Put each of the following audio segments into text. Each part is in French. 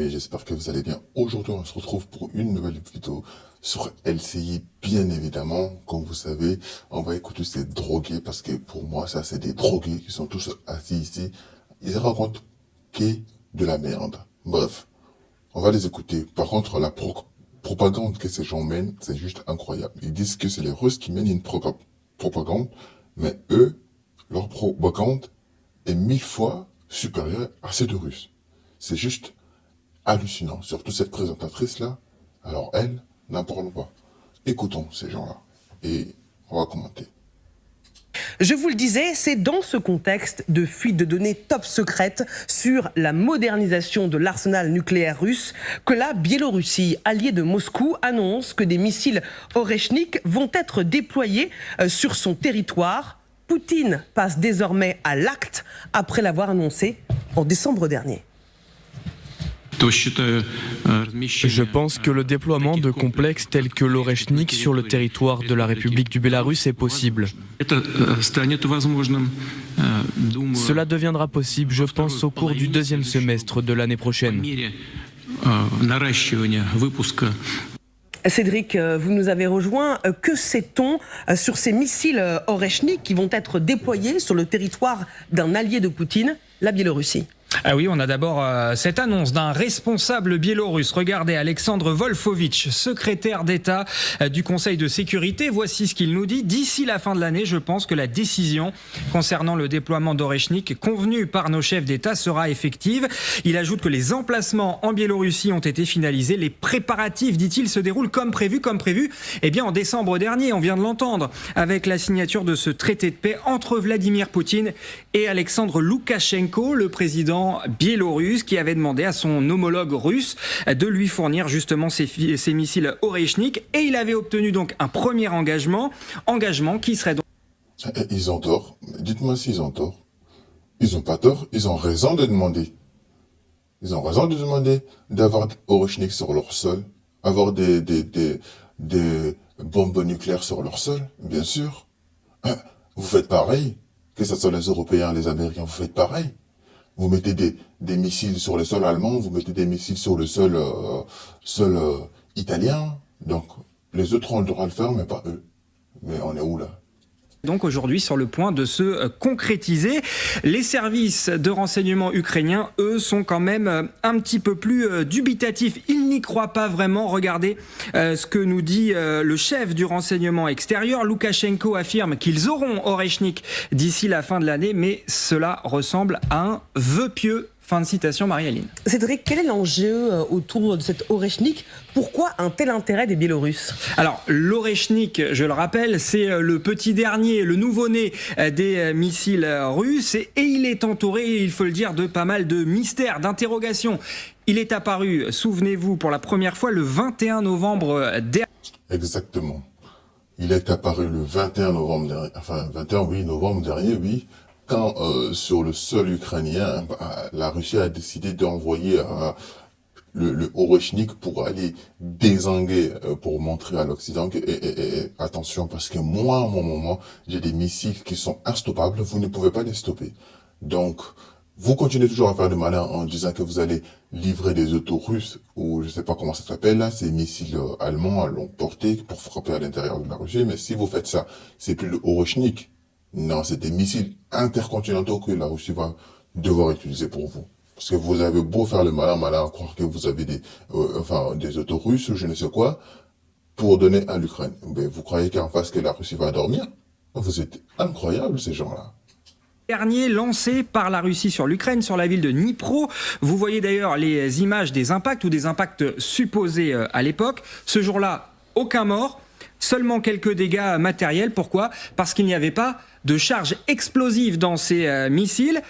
amis, j'espère que vous allez bien. Aujourd'hui, on se retrouve pour une nouvelle vidéo sur LCI, bien évidemment. Comme vous savez, on va écouter ces drogués parce que pour moi, ça, c'est des drogués qui sont tous assis ici. Ils racontent que de la merde. Bref, on va les écouter. Par contre, la propagande que ces gens mènent, c'est juste incroyable. Ils disent que c'est les Russes qui mènent une propagande, mais eux, leur propagande est 1000 fois supérieure à celle de Russes. C'est juste hallucinant. Surtout cette présentatrice-là. Alors elle, n'en parle pas. Écoutons ces gens-là. Et on va commenter. Je vous le disais, c'est dans ce contexte de fuite de données top secrètes sur la modernisation de l'arsenal nucléaire russe que la Biélorussie, alliée de Moscou, annonce que des missiles Oreshnik vont être déployés sur son territoire. Poutine passe désormais à l'acte après l'avoir annoncé en décembre dernier. Je pense que le déploiement de complexes tels que l'Oreshnik sur le territoire de la République du Bélarus est possible. Cela deviendra possible, je pense, au cours du deuxième semestre de l'année prochaine. Cédric, vous nous avez rejoint. Que sait-on sur ces missiles Oreshnik qui vont être déployés sur le territoire d'un allié de Poutine, la Biélorussie ? Ah oui, on a d'abord cette annonce d'un responsable biélorusse. Regardez, Alexandre Volfovitch, secrétaire d'État du Conseil de sécurité. Voici ce qu'il nous dit. D'ici la fin de l'année, je pense que la décision concernant le déploiement d'Oreshnik convenue par nos chefs d'État sera effective. Il ajoute que les emplacements en Biélorussie ont été finalisés. Les préparatifs, dit-il, se déroulent comme prévu. Eh bien, en décembre dernier, on vient de l'entendre, avec la signature de ce traité de paix entre Vladimir Poutine et Alexandre Loukachenko, le président biélorusse, qui avait demandé à son homologue russe de lui fournir justement ces missiles Oreshnik, et il avait obtenu donc un premier engagement qui serait donc... Ils ont tort. Dites-moi s'ils ont tort. Ils ont pas tort. Ils ont raison de demander. Ils ont raison de demander d'avoir Oreshnik sur leur sol, avoir des bombes nucléaires sur leur sol, bien sûr. Vous faites pareil. Que ce soit les Européens, les Américains, vous faites pareil. Vous mettez des missiles sur le sol allemand, vous mettez des missiles sur le sol italien. Donc, les autres ont le droit de le faire, mais pas eux. Mais on est où, là ? Donc aujourd'hui sur le point de se concrétiser. Les services de renseignement ukrainiens, eux, sont quand même un petit peu plus dubitatifs. Ils n'y croient pas vraiment. Regardez ce que nous dit le chef du renseignement extérieur. Loukachenko affirme qu'ils auront Oreshnik d'ici la fin de l'année, mais cela ressemble à un vœu pieux. Fin de citation, Marie-Aline. Cédric, quel est l'enjeu autour de cette Oreshnik ? Pourquoi un tel intérêt des Biélorusses ? Alors, l'Oreshnik, je le rappelle, c'est le petit dernier, le nouveau-né des missiles russes, et il est entouré, il faut le dire, de pas mal de mystères, d'interrogations. Il est apparu, souvenez-vous, pour la première fois le 21 novembre dernier. Exactement. Il est apparu le 21 novembre dernier, novembre dernier, oui. Quand sur le sol ukrainien, la Russie a décidé d'envoyer le Oreshnik pour aller dézinguer, pour montrer à l'Occident que attention, parce que moi, j'ai des missiles qui sont instoppables, vous ne pouvez pas les stopper. Donc, vous continuez toujours à faire le malin en disant que vous allez livrer des autos russes, ou je sais pas comment ça s'appelle là, ces missiles allemands à longue portée pour frapper à l'intérieur de la Russie, mais si vous faites ça, c'est plus le Oreshnik. Non, c'est des missiles intercontinentaux que la Russie va devoir utiliser pour vous. Parce que vous avez beau faire le malin à croire que vous avez des autos russes ou je ne sais quoi, pour donner à l'Ukraine. Mais vous croyez qu'en face que la Russie va dormir? Vous êtes incroyables, ces gens-là. Dernier lancé par la Russie sur l'Ukraine, sur la ville de Dnipro. Vous voyez d'ailleurs les images des impacts ou des impacts supposés à l'époque. Ce jour-là, aucun mort. Seulement quelques dégâts matériels. Pourquoi ? Parce qu'il n'y avait pas de charge explosive dans ces missiles.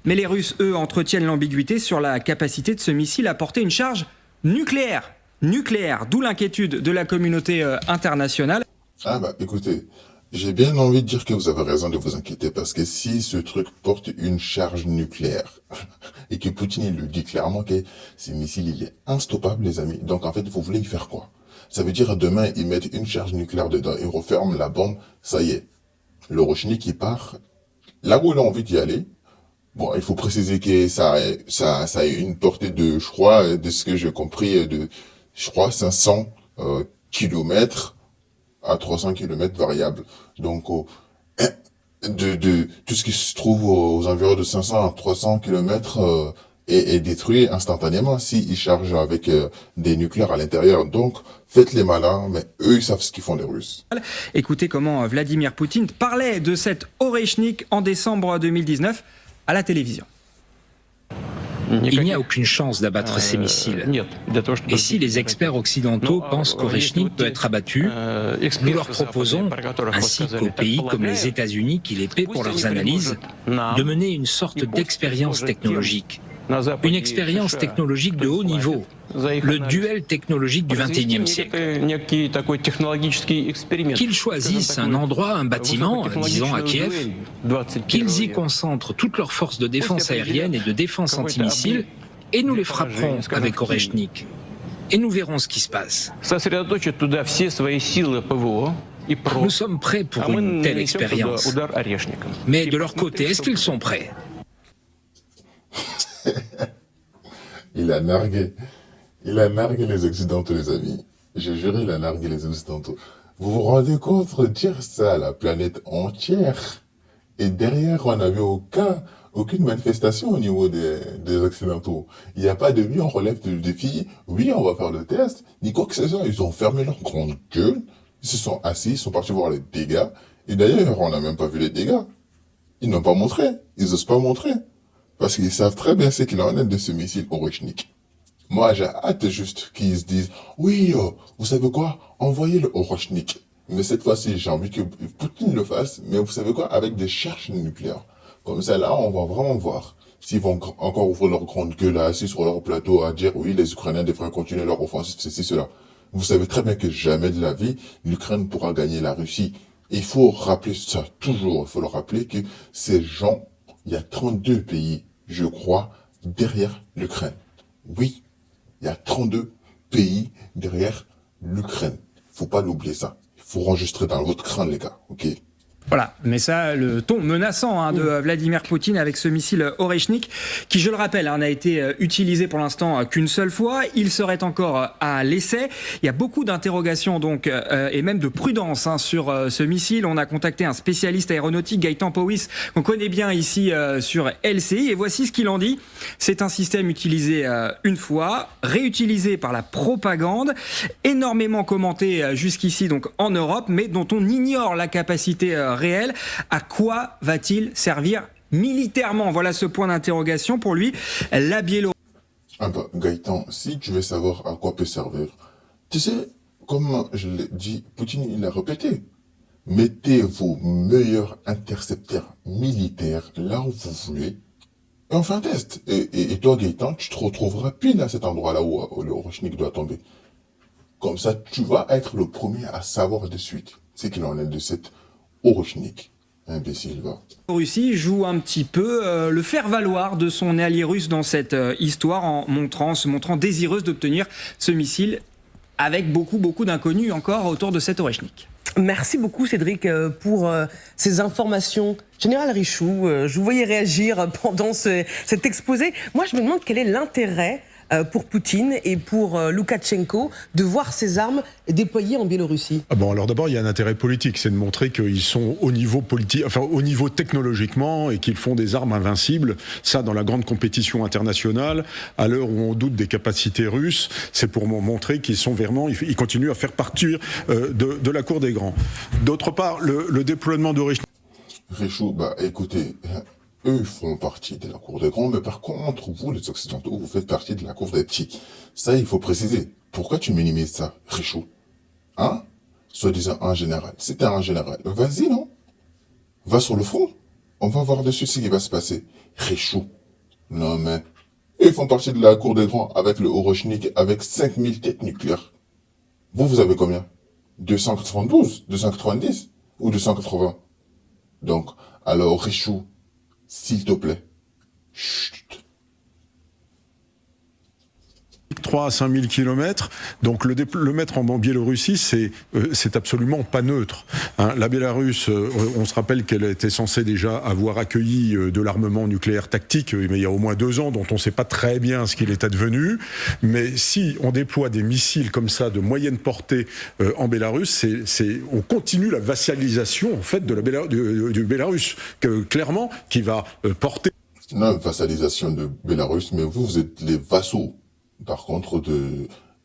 Mais les Russes, eux, entretiennent l'ambiguïté sur la capacité de ce missile à porter une charge nucléaire. D'où l'inquiétude de la communauté internationale. Ah bah écoutez, j'ai bien envie de dire que vous avez raison de vous inquiéter parce que si ce truc porte une charge nucléaire et que Poutine il le dit clairement que ce missile il est instoppable les amis, donc en fait vous voulez y faire quoi ? Ça veut dire demain ils mettent une charge nucléaire dedans, ils referment la bombe, ça y est. Le Oreshnik il part là où il a envie d'y aller, Bon, il faut préciser que ça a une portée de, je crois, de ce que j'ai compris, je crois, 500 kilomètres à 300 kilomètres variables. Donc, de tout ce qui se trouve aux environs de 500 à 300 kilomètres est détruit instantanément s'ils chargent avec des nucléaires à l'intérieur. Donc, faites les malins, mais eux, ils savent ce qu'ils font, les Russes. Écoutez comment Vladimir Poutine parlait de cette Oreshnik en décembre 2019 à la télévision. Il n'y a aucune chance d'abattre ces missiles. Et si les experts occidentaux pensent qu'Oreshnik peut être abattu, nous leur proposons, ainsi qu'aux pays comme les États-Unis qui les paient pour leurs analyses, de mener une sorte d'expérience technologique. Une expérience technologique de haut niveau, le duel technologique du XXIe siècle. Qu'ils choisissent un endroit, un bâtiment, disons à Kiev, qu'ils y concentrent toutes leurs forces de défense aérienne et de défense antimissiles, et nous les frapperons avec Oreshnik. Et nous verrons ce qui se passe. Nous sommes prêts pour une telle expérience. Mais de leur côté, est-ce qu'ils sont prêts ? Il a nargué les Occidentaux, les amis. J'ai juré, il a nargué les Occidentaux. Vous vous rendez compte de dire ça à la planète entière? Et derrière, on n'avait aucune manifestation au niveau des Occidentaux. Il n'y a pas de oui, on relève le défi, oui, on va faire le test, ni quoi que ce soit. Ils ont fermé leur grande gueule, ils se sont assis, ils sont partis voir les dégâts. Et d'ailleurs, on n'a même pas vu les dégâts. Ils n'ont pas montré, ils n'osent pas montrer. Parce qu'ils savent très bien ce qu'il en est de ce missile Oreshnik. Moi, j'ai hâte juste qu'ils se disent, oui, vous savez quoi, envoyez le Oreshnik. Mais cette fois-ci, j'ai envie que Poutine le fasse, mais vous savez quoi, avec des charges nucléaires. Comme ça, là, on va vraiment voir s'ils vont encore ouvrir leur grande gueule là, assis sur leur plateau à dire, oui, les Ukrainiens devraient continuer leur offensive, ceci, cela. Vous savez très bien que jamais de la vie, l'Ukraine pourra gagner la Russie. Il faut rappeler ça toujours, il faut le rappeler que ces gens, il y a 32 pays, je crois, derrière l'Ukraine. Oui, il y a 32 pays derrière l'Ukraine. Faut pas l'oublier ça. Il faut enregistrer dans votre crâne, les gars, ok? Voilà, mais ça, le ton menaçant de Vladimir Poutine avec ce missile Oreshnik, qui, je le rappelle, n'a été utilisé pour l'instant qu'une seule fois. Il serait encore à l'essai. Il y a beaucoup d'interrogations donc et même de prudence sur ce missile. On a contacté un spécialiste aéronautique, Gaëtan Powys, qu'on connaît bien ici sur LCI, et voici ce qu'il en dit. C'est un système utilisé une fois, réutilisé par la propagande, énormément commenté jusqu'ici donc en Europe, mais dont on ignore la capacité réel. À quoi va-t-il servir militairement? Voilà ce point d'interrogation pour lui. La Biélorussie. Ah bah, Gaëtan, si tu veux savoir à quoi peut servir, tu sais, comme je l'ai dit, Poutine, il a répété. Mettez vos meilleurs intercepteurs militaires là où vous voulez, et on fait un test. Et toi, Gaëtan, tu te retrouveras pile à cet endroit-là où le Oreshnik doit tomber. Comme ça, tu vas être le premier à savoir de suite ce qu'il en est de cette Oreshnik. Imbécile, va. La Russie joue un petit peu le faire-valoir de son allié russe dans cette histoire en se montrant désireuse d'obtenir ce missile avec beaucoup d'inconnus encore autour de cette Oreshnik. Merci beaucoup Cédric pour ces informations. Général Richoux, je vous voyais réagir pendant cet exposé. Moi, je me demande quel est l'intérêt pour Poutine et pour Loukachenko de voir ces armes déployées en Biélorussie. Bon, alors d'abord, il y a un intérêt politique, c'est de montrer qu'ils sont au niveau politique, enfin au niveau technologiquement, et qu'ils font des armes invincibles. Ça, dans la grande compétition internationale, à l'heure où on doute des capacités russes, c'est pour montrer qu'ils sont vraiment, ils continuent à faire partir de la cour des grands. D'autre part, le déploiement de Richoux, bah écoutez, eux font partie de la cour des grands, mais par contre, vous, les Occidentaux, vous faites partie de la cour des petits. Ça, il faut préciser. Pourquoi tu minimises ça, Richoux? Hein? Soi-disant un général. C'était un général. Vas-y, non? Va sur le front. On va voir dessus ce qui va se passer. Richoux. Non, mais... Ils font partie de la cour des grands avec le Oreshnik, avec 5000 têtes nucléaires. Vous avez combien? 292? 290? Ou 280? Donc, alors, Richoux, s'il te plaît, chut. 3 à 5 000 kilomètres. Donc le mettre en Biélorussie, c'est absolument pas neutre. Hein, la Bélarus, on se rappelle qu'elle était censée déjà avoir accueilli de l'armement nucléaire tactique, mais il y a au moins 2 ans, dont on ne sait pas très bien ce qu'il est advenu. Mais si on déploie des missiles comme ça de moyenne portée en Bélarus, on continue la vassalisation en fait du Bélarus, clairement, qui va porter. Non, vassalisation de Bélarus, mais vous êtes les vassaux, par contre,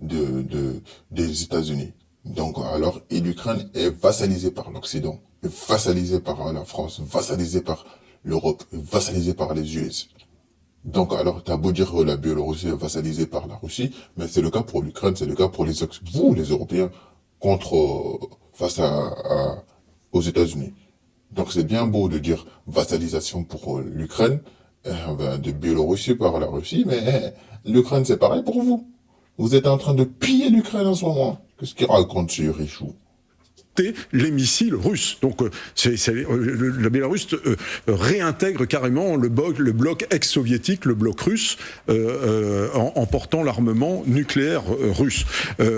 des États-Unis. Donc, alors, et l'Ukraine est vassalisée par l'Occident, est vassalisée par la France, vassalisée par l'Europe, est vassalisée par les US. Donc, alors, t'as beau dire que la Biélorussie est vassalisée par la Russie, mais c'est le cas pour l'Ukraine, c'est le cas pour vous, les Européens, face aux États-Unis. Donc, c'est bien beau de dire vassalisation pour l'Ukraine, de Biélorussie par la Russie, mais l'Ukraine, c'est pareil pour vous. Vous êtes en train de piller l'Ukraine en ce moment. Qu'est-ce qu'il raconte, ce Richou ? Les missiles russes. Donc la Bélarus réintègre carrément le bloc ex-soviétique, le bloc russe, en portant l'armement nucléaire russe.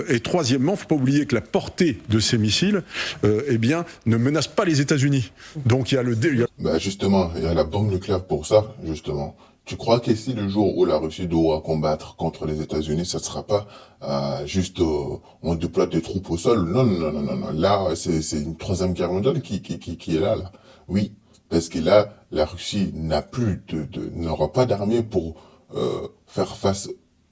Et troisièmement, faut pas oublier que la portée de ces missiles, ne menace pas les États-Unis. Donc il y a justement, il y a la bombe nucléaire pour ça, justement. Tu crois qu'ici, le jour où la Russie doit combattre contre les États-Unis, ça ne sera pas on déploie des troupes au sol? Non. Là, c'est une troisième guerre mondiale qui est là. Oui, parce que là, la Russie n'aura pas d'armée pour faire face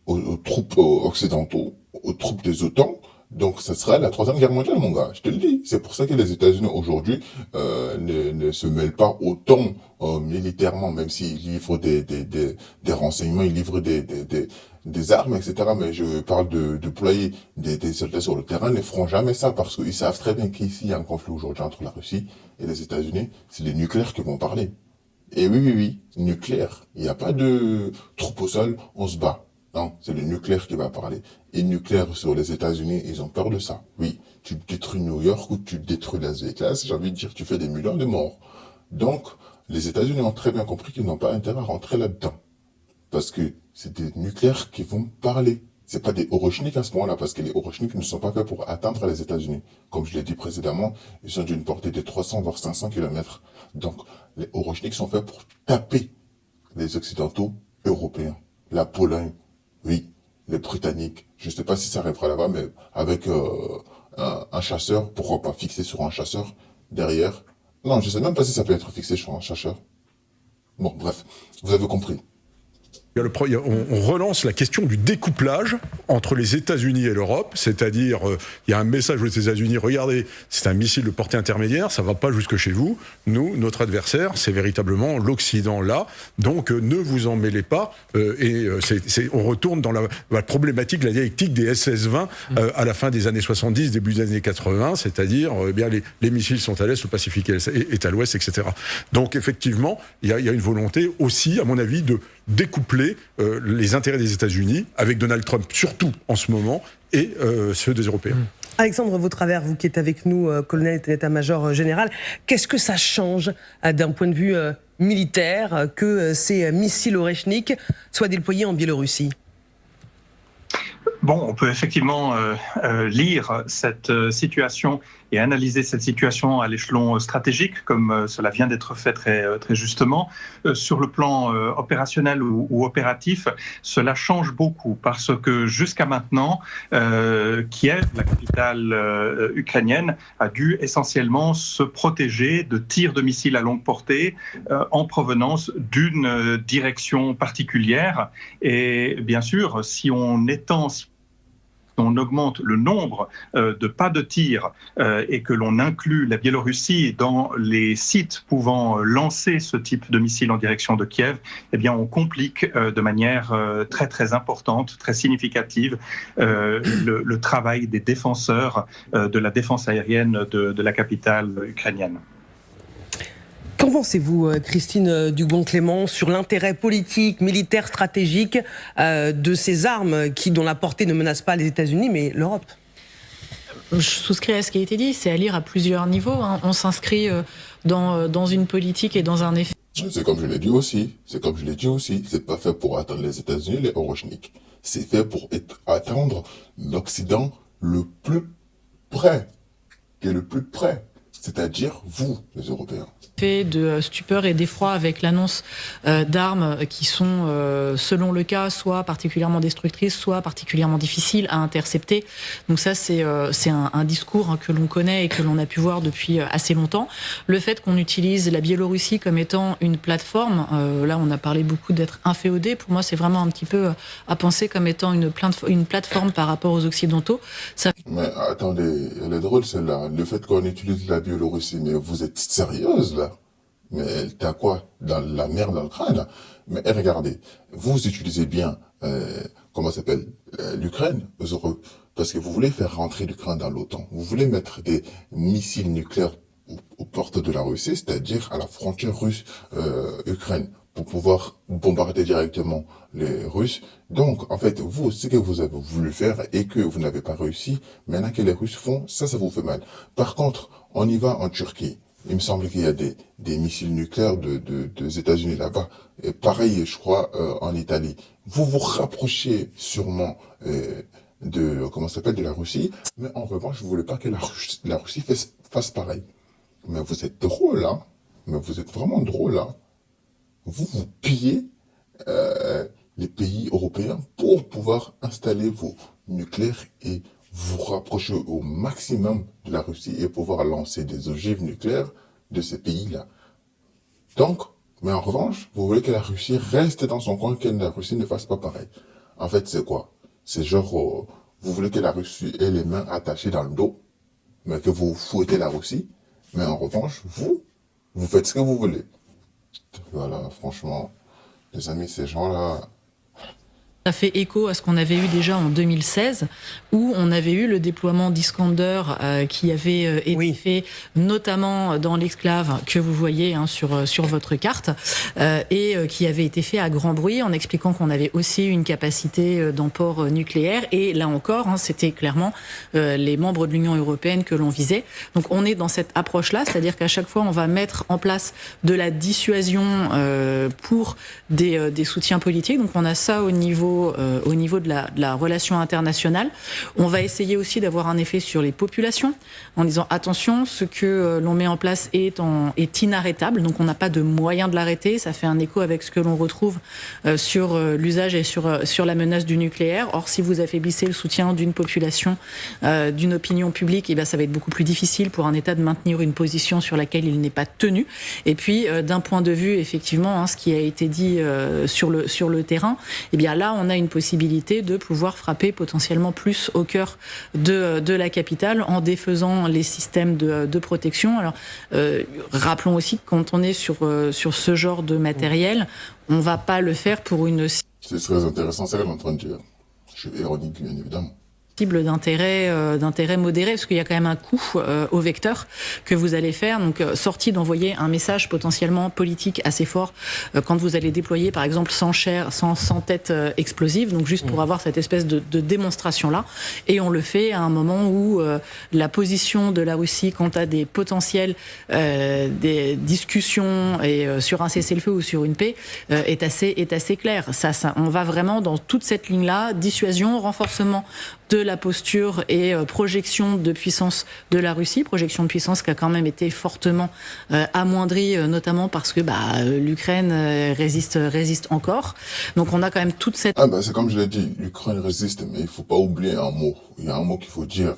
aux troupes occidentaux, aux troupes des OTAN. Donc, ça sera la troisième guerre mondiale, mon gars. Je te le dis. C'est pour ça que les États-Unis, aujourd'hui, ne se mêlent pas autant militairement, même s'ils livrent des renseignements, ils livrent des armes, etc. Mais je parle de déployer des soldats sur le terrain, ils ne feront jamais ça parce qu'ils savent très bien qu'ici, il y a un conflit aujourd'hui entre la Russie et les États-Unis. C'est les nucléaires qui vont parler. Et oui, nucléaire. Il n'y a pas de troupes au sol, on se bat. Non, c'est le nucléaire qui va parler. Et le nucléaire sur les États-Unis, ils ont peur de ça. Oui, tu détruis New York ou tu détruis Las Vegas, j'ai envie de dire, tu fais des millions de morts. Donc, les États-Unis ont très bien compris qu'ils n'ont pas intérêt à rentrer là-dedans. Parce que c'est des nucléaires qui vont parler. C'est pas des Orochnik à ce moment-là, parce que les Orochnik ne sont pas faits pour atteindre les États-Unis. Comme je l'ai dit précédemment, ils sont d'une portée de 300 voire 500 km. Donc, les Orochnik sont faits pour taper les Occidentaux européens. La Pologne, oui, les Britanniques. Je ne sais pas si ça arrivera là-bas, mais avec un chasseur, pourquoi pas fixé sur un chasseur derrière. Non, je ne sais même pas si ça peut être fixé sur un chasseur. Bon, bref, vous avez compris. On relance la question du découplage entre les États-Unis et l'Europe, c'est-à-dire il y a un message aux États-Unis, regardez, c'est un missile de portée intermédiaire, ça va pas jusque chez vous, nous, notre adversaire, c'est véritablement l'Occident là, donc ne vous en mêlez pas, on retourne dans la problématique, la dialectique des SS-20 à la fin des années 70, début des années 80, c'est-à-dire les missiles sont à l'est, le Pacifique est à l'ouest, etc. Donc effectivement, il y a une volonté aussi, à mon avis, de découpler les intérêts des États-Unis avec Donald Trump, surtout en ce moment, et ceux des Européens. Alexandre Vautravers, vous qui êtes avec nous, colonel d'état-major général, qu'est-ce que ça change d'un point de vue militaire que ces missiles Oreshnik soient déployés en Biélorussie ? Bon, on peut effectivement lire cette situation et analyser cette situation à l'échelon stratégique, comme cela vient d'être fait très justement. Sur le plan opérationnel ou opératif, cela change beaucoup parce que jusqu'à maintenant, Kiev, la capitale ukrainienne, a dû essentiellement se protéger de tirs de missiles à longue portée en provenance d'une direction particulière. Et bien sûr, si on augmente le nombre de pas de tir et que l'on inclut la Biélorussie dans les sites pouvant lancer ce type de missile en direction de Kiev, eh bien on complique de manière très très importante, très significative le travail des défenseurs de la défense aérienne de la capitale ukrainienne. Qu'en pensez-vous, Christine Dugon-Clément, sur l'intérêt politique, militaire, stratégique de ces armes dont la portée ne menace pas les États-Unis, mais l'Europe ? Je souscris à ce qui a été dit, c'est à lire à plusieurs niveaux. Hein. On s'inscrit dans une politique et dans un effet. C'est comme je l'ai dit aussi. C'est pas fait pour atteindre les États-Unis, les Orochnik. C'est fait pour attendre l'Occident le plus près, qui est le plus près, c'est-à-dire vous, les Européens. Fait de stupeur et d'effroi avec l'annonce d'armes qui sont, selon le cas, soit particulièrement destructrices, soit particulièrement difficiles à intercepter. Donc ça, c'est un discours que l'on connaît et que l'on a pu voir depuis assez longtemps. Le fait qu'on utilise la Biélorussie comme étant une plateforme, là on a parlé beaucoup d'être inféodé, pour moi c'est vraiment un petit peu à penser comme étant une plateforme par rapport aux Occidentaux. Ça... Mais attendez, elle est drôle celle-là, le fait qu'on utilise la Biélorussie, mais vous êtes sérieuse là? Mais t'as quoi? Dans la mer dans le crâne? Mais regardez, vous utilisez bien, comment ça s'appelle, l'Ukraine, parce que vous voulez faire rentrer l'Ukraine dans l'OTAN. Vous voulez mettre des missiles nucléaires aux portes de la Russie, c'est-à-dire à la frontière russe-Ukraine, pour pouvoir bombarder directement les Russes. Donc, en fait, vous, ce que vous avez voulu faire et que vous n'avez pas réussi, maintenant que les Russes font, ça vous fait mal. Par contre, on y va en Turquie. Il me semble qu'il y a des missiles nucléaires des États-Unis là-bas. Et pareil, je crois, en Italie. Vous vous rapprochez sûrement de la Russie, mais en revanche, vous voulez pas que la Russie fasse pareil. Mais vous êtes drôle, hein? Mais vous êtes vraiment drôle, hein? Vous pillez les pays européens pour pouvoir installer vos nucléaires et vous rapprocher au maximum de la Russie et pouvoir lancer des ogives nucléaires de ces pays-là. Donc, mais en revanche, vous voulez que la Russie reste dans son coin, que la Russie ne fasse pas pareil. En fait, c'est quoi? C'est genre, vous voulez que la Russie ait les mains attachées dans le dos, mais que vous fouettez la Russie, mais en revanche, vous faites ce que vous voulez. Voilà, franchement, les amis, ces gens-là... Ça fait écho à ce qu'on avait eu déjà en 2016, où on avait eu le déploiement d'Iskander qui avait été fait notamment dans l'exclave que vous voyez sur votre carte, et qui avait été fait à grand bruit en expliquant qu'on avait aussi une capacité d'emport nucléaire. Et là encore, c'était clairement les membres de l'Union européenne que l'on visait. Donc on est dans cette approche-là, c'est-à-dire qu'à chaque fois on va mettre en place de la dissuasion pour des soutiens politiques. Donc on a ça au niveau de la relation internationale. On va essayer aussi d'avoir un effet sur les populations en disant attention, ce que l'on met en place est inarrêtable, donc on n'a pas de moyen de l'arrêter. Ça fait un écho avec ce que l'on retrouve sur l'usage et sur la menace du nucléaire. Or, si vous affaiblissez le soutien d'une population, d'une opinion publique, et bien ça va être beaucoup plus difficile pour un État de maintenir une position sur laquelle il n'est pas tenu. Et puis, d'un point de vue, effectivement, ce qui a été dit sur le terrain, et bien là, on a une possibilité de pouvoir frapper potentiellement plus au cœur de la capitale en défaisant les systèmes de protection. Alors, rappelons aussi que quand on est sur ce genre de matériel, on ne va pas le faire pour une... C'est très intéressant, c'est ce qu'elle est en train de dire. Je suis ironique, bien évidemment. D'intérêt modéré, parce qu'il y a quand même un coût au vecteur que vous allez faire. Donc, sorti d'envoyer un message potentiellement politique assez fort quand vous allez déployer, par exemple, sans tête explosive, donc juste pour avoir cette espèce de démonstration-là. Et on le fait à un moment où la position de la Russie quant à des potentiels des discussions et sur un cessez-le-feu ou sur une paix est assez claire. Ça, on va vraiment dans toute cette ligne-là, dissuasion, renforcement de la posture et projection de puissance de la Russie, projection de puissance qui a quand même été fortement amoindrie, notamment parce que l'Ukraine résiste encore. Donc on a quand même toute cette... c'est comme je l'ai dit, l'Ukraine résiste, mais il faut pas oublier un mot. Il y a un mot qu'il faut dire.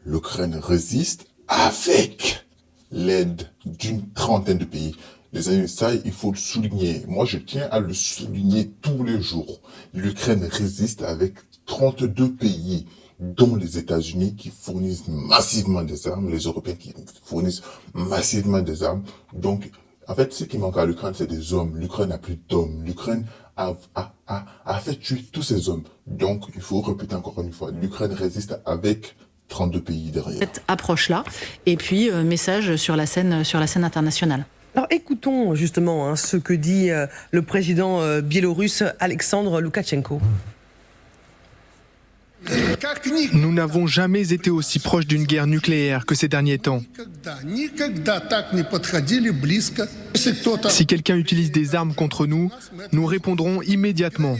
L'Ukraine résiste avec l'aide d'une trentaine de pays. Les amis, ça, il faut le souligner. Moi, je tiens à le souligner tous les jours. L'Ukraine résiste avec 32 pays, dont les États-Unis qui fournissent massivement des armes, les Européens qui fournissent massivement des armes. Donc, en fait, ce qui manque à l'Ukraine, c'est des hommes. L'Ukraine n'a plus d'hommes. L'Ukraine a fait tuer tous ces hommes. Donc, il faut répéter encore une fois, l'Ukraine résiste avec 32 pays derrière. Cette approche-là, et puis message sur la scène internationale. Alors écoutons justement ce que dit le président biélorusse Alexandre Loukachenko. Nous n'avons jamais été aussi proches d'une guerre nucléaire que ces derniers temps. Si quelqu'un utilise des armes contre nous, nous répondrons immédiatement.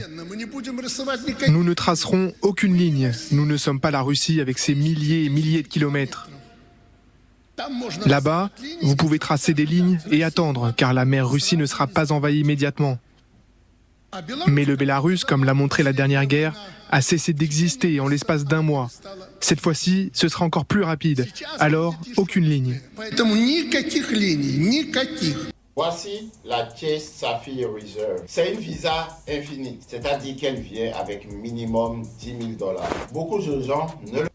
Nous ne tracerons aucune ligne. Nous ne sommes pas la Russie avec ses milliers et milliers de kilomètres. Là-bas, vous pouvez tracer des lignes et attendre, car la mer Russie ne sera pas envahie immédiatement. Mais le Bélarus, comme l'a montré la dernière guerre, a cessé d'exister en l'espace d'un mois. Cette fois-ci, ce sera encore plus rapide. Alors, aucune ligne. Voici la Chase Sapphire Reserve. C'est une visa infinie, c'est-à-dire qu'elle vient avec minimum $10 000. Beaucoup de gens ne le...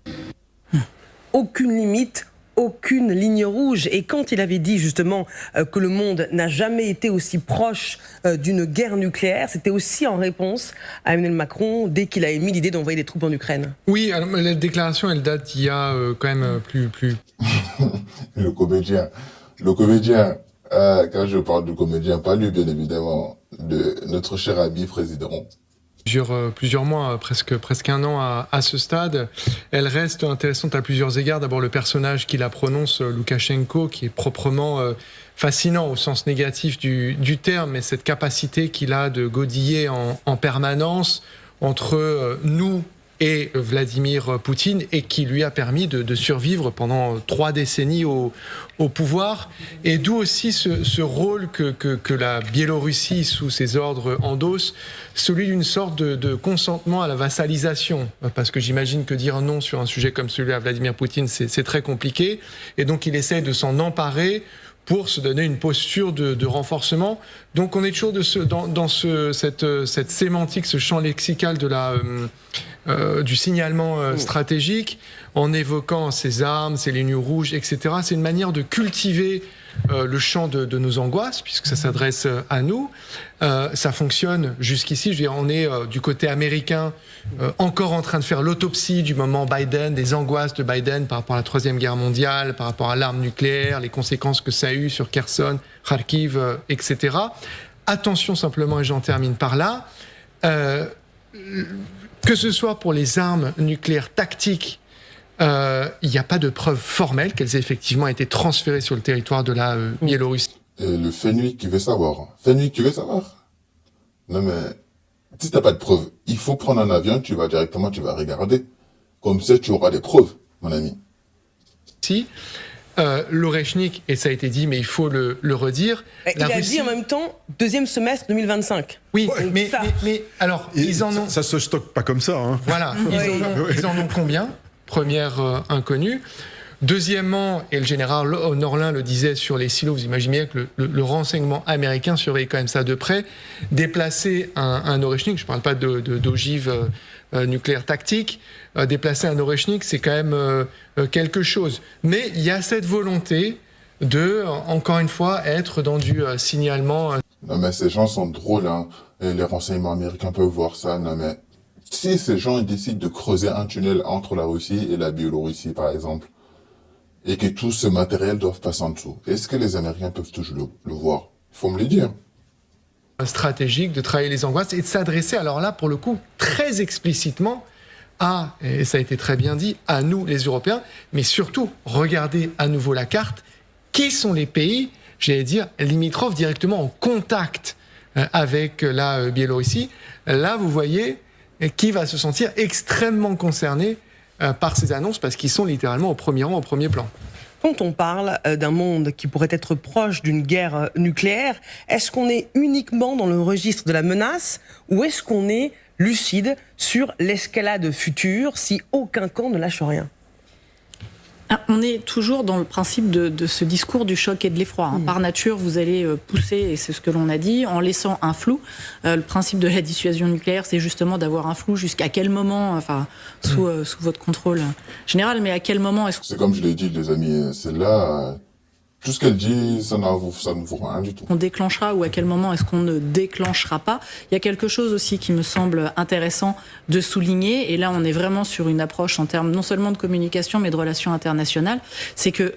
Aucune limite, aucune ligne rouge. Et quand il avait dit justement que le monde n'a jamais été aussi proche d'une guerre nucléaire, c'était aussi en réponse à Emmanuel Macron dès qu'il a émis l'idée d'envoyer des troupes en Ukraine. Oui, alors, la déclaration, elle date d'il y a quand même plus... Le comédien, quand je parle du comédien, pas lui bien évidemment, de notre cher ami président. Plusieurs mois, presque un an à ce stade. Elle reste intéressante à plusieurs égards. D'abord, le personnage qui la prononce, Loukachenko, qui est proprement fascinant au sens négatif du terme, et cette capacité qu'il a de godiller en permanence entre nous et Vladimir Poutine, et qui lui a permis de survivre pendant 3 décennies au pouvoir, et d'où aussi ce rôle que la Biélorussie, sous ses ordres, endosse, celui d'une sorte de consentement à la vassalisation, parce que j'imagine que dire non sur un sujet comme celui à Vladimir Poutine, c'est très compliqué, et donc il essaie de s'en emparer pour se donner une posture de renforcement. Donc on est toujours dans cette sémantique, ce champ lexical du signalement stratégique, en évoquant ces armes, ces lignes rouges, etc. C'est une manière de cultiver le champ de nos angoisses, puisque ça s'adresse à nous. Ça fonctionne jusqu'ici. Je veux dire, on est du côté américain encore en train de faire l'autopsie du moment Biden, des angoisses de Biden par rapport à la Troisième Guerre mondiale, par rapport à l'arme nucléaire, les conséquences que ça a eu sur Kherson, Kharkiv, etc. Attention simplement, et j'en termine par là, que ce soit pour les armes nucléaires tactiques, il n'y a pas de preuve formelle qu'elles aient effectivement été transférées sur le territoire de la Biélorussie. Le Fenwick qui veut savoir. Fenwick, tu veux savoir? Non mais, si t'as pas de preuves, il faut prendre un avion, tu vas regarder. Comme ça, tu auras des preuves, mon ami. Si, l'Oreshnik, et ça a été dit, mais il faut le redire... Il a dit en même temps, 2e semestre 2025. Oui, mais alors, ils en ont... Ça se stocke pas comme ça, hein. Voilà, ils en ont combien? Première inconnue. Deuxièmement, et le général Norlin le disait sur les silos, vous imaginez bien que le renseignement américain surveille quand même ça de près. Déplacer un Oreshnik, je ne parle pas d'ogive nucléaire tactique, déplacer un Oreshnik, c'est quand même quelque chose. Mais il y a cette volonté de, encore une fois, être dans du signalement. Non mais ces gens sont drôles, hein. Et les renseignements américains peuvent voir ça, non mais... Si ces gens décident de creuser un tunnel entre la Russie et la Biélorussie, par exemple, et que tout ce matériel doit passer en dessous, est-ce que les Américains peuvent toujours le voir? Il faut me le dire. Stratégique de travailler les angoisses et de s'adresser, alors là, pour le coup, très explicitement et ça a été très bien dit, à nous, les Européens, mais surtout, regardez à nouveau la carte, qui sont les pays, j'allais dire, limitrophes directement en contact avec la Biélorussie. Là, vous voyez... qui va se sentir extrêmement concerné par ces annonces, parce qu'ils sont littéralement au premier rang, au premier plan. Quand on parle d'un monde qui pourrait être proche d'une guerre nucléaire, est-ce qu'on est uniquement dans le registre de la menace, ou est-ce qu'on est lucide sur l'escalade future si aucun camp ne lâche rien? On est toujours dans le principe de ce discours du choc et de l'effroi. Par nature, vous allez pousser, et c'est ce que l'on a dit, en laissant un flou. Le principe de la dissuasion nucléaire, c'est justement d'avoir un flou jusqu'à quel moment, enfin, sous votre contrôle général, mais à quel moment est-ce que... C'est comme je l'ai dit, les amis, celle-là, tout ce qu'elle dit, ça ne vaut rien du tout. On déclenchera, ou à quel moment est-ce qu'on ne déclenchera pas? Il y a quelque chose aussi qui me semble intéressant de souligner, et là on est vraiment sur une approche en termes non seulement de communication mais de relations internationales, c'est que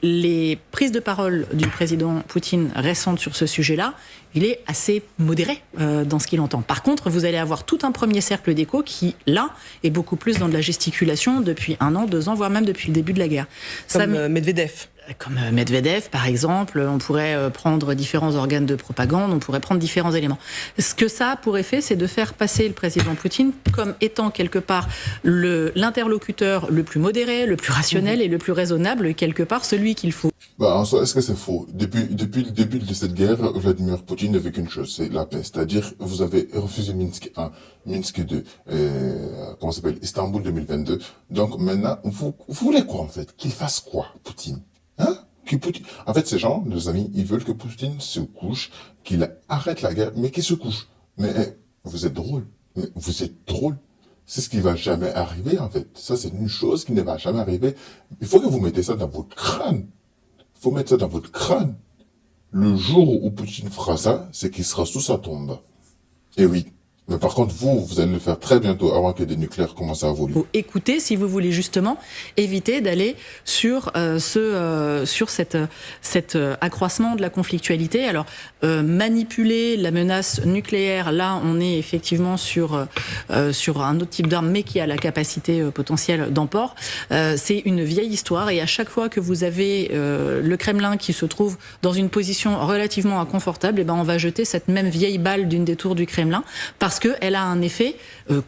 les prises de parole du président Poutine récentes sur ce sujet-là, il est assez modéré dans ce qu'il entend. Par contre, vous allez avoir tout un premier cercle d'écho qui, là, est beaucoup plus dans de la gesticulation depuis 1 an, 2 ans, voire même depuis le début de la guerre. Comme Medvedev. Comme Medvedev, par exemple, on pourrait prendre différents organes de propagande, on pourrait prendre différents éléments. Ce que ça a pour effet, c'est de faire passer le président Poutine comme étant quelque part l'interlocuteur le plus modéré, le plus rationnel et le plus raisonnable, quelque part celui qu'il faut. Bah, en soi, est-ce que c'est faux? Depuis le début de cette guerre, Vladimir Poutine ne veut qu'une chose, c'est la paix. C'est-à-dire, vous avez refusé Minsk 1, Minsk 2, comment ça s'appelle, Istanbul 2022. Donc maintenant, vous voulez quoi en fait? Qu'il fasse quoi, Poutine? Hein? En fait, ces gens, nos amis, ils veulent que Poutine se couche, qu'il arrête la guerre, mais qu'il se couche. Mais vous êtes drôle. Mais vous êtes drôle. C'est ce qui va jamais arriver, en fait. Ça, c'est une chose qui ne va jamais arriver. Il faut que vous mettez ça dans votre crâne. Il faut mettre ça dans votre crâne. Le jour où Poutine fera ça, c'est qu'il sera sous sa tombe. Et oui. Mais par contre, vous allez le faire très bientôt, avant que des nucléaires commencent à voler. Faut écouter si vous voulez justement éviter d'aller sur cet accroissement de la conflictualité. Alors, manipuler la menace nucléaire, là, on est effectivement sur un autre type d'arme, mais qui a la capacité potentielle d'emport. C'est une vieille histoire, et à chaque fois que vous avez le Kremlin qui se trouve dans une position relativement inconfortable, et ben on va jeter cette même vieille balle d'une des tours du Kremlin, parce qu'elle a un effet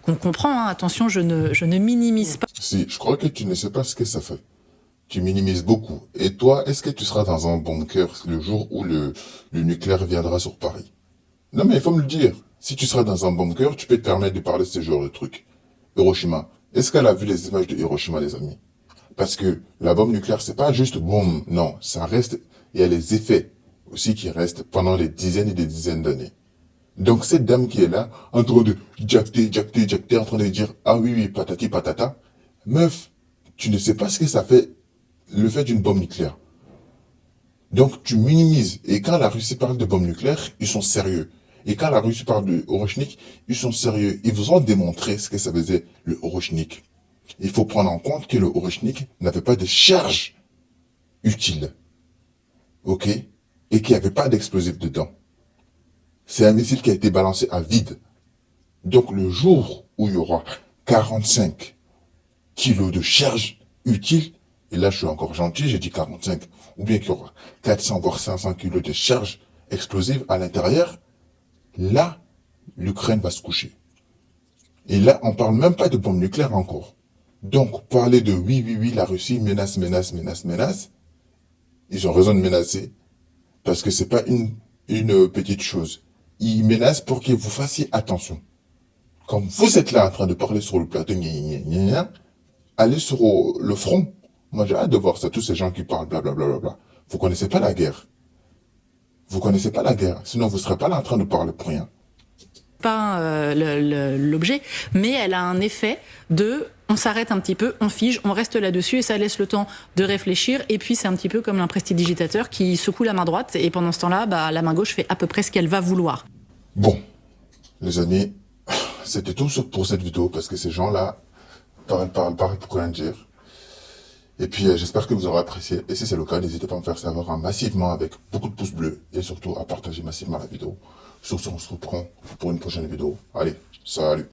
qu'on comprend, hein. Attention, je ne minimise pas. Si, je crois que tu ne sais pas ce que ça fait. Tu minimises beaucoup. Et toi, est-ce que tu seras dans un bunker le jour où le nucléaire viendra sur Paris? Non mais il faut me le dire. Si tu seras dans un bunker, tu peux te permettre de parler de ce genre de truc. Hiroshima. Est-ce qu'elle a vu les images de Hiroshima, les amis? Parce que la bombe nucléaire, c'est pas juste boum. Non, ça reste. Il y a les effets aussi qui restent pendant des dizaines et des dizaines d'années. Donc cette dame qui est là, en train de jacter, en train de dire « Ah oui, patati patata », meuf, tu ne sais pas ce que ça fait, le fait d'une bombe nucléaire. Donc tu minimises. Et quand la Russie parle de bombe nucléaire, ils sont sérieux. Et quand la Russie parle de Orochnik, ils sont sérieux. Ils vous ont démontré ce que ça faisait, le Orochnik. Il faut prendre en compte que le Orochnik n'avait pas de charge utile. Ok? Et qu'il n'y avait pas d'explosif dedans. C'est un missile qui a été balancé à vide. Donc le jour où il y aura 45 kilos de charge utile, et là je suis encore gentil, j'ai dit 45, ou bien qu'il y aura 400 voire 500 kilos de charge explosive à l'intérieur, là, l'Ukraine va se coucher. Et là, on parle même pas de bombe nucléaire encore. Donc, parler de oui, la Russie menace, ils ont raison de menacer, parce que c'est pas une petite chose. Ils menacent pour que vous fassiez attention. Comme vous êtes là en train de parler sur le plateau, allez sur le front. Moi, j'ai hâte de voir ça, tous ces gens qui parlent blablabla. Vous connaissez pas la guerre. Sinon vous serez pas là en train de parler pour rien. Pas l'objet, mais elle a un effet on s'arrête un petit peu, on fige, on reste là-dessus et ça laisse le temps de réfléchir. Et puis c'est un petit peu comme un prestidigitateur qui secoue la main droite et pendant ce temps-là, la main gauche fait à peu près ce qu'elle va vouloir. Bon, les amis, c'était tout pour cette vidéo parce que ces gens-là parlent pour rien dire. Et puis j'espère que vous aurez apprécié. Et si c'est le cas, n'hésitez pas à me faire savoir massivement avec beaucoup de pouces bleus et surtout à partager massivement la vidéo. Sur ce, on se reprend pour une prochaine vidéo. Allez, salut!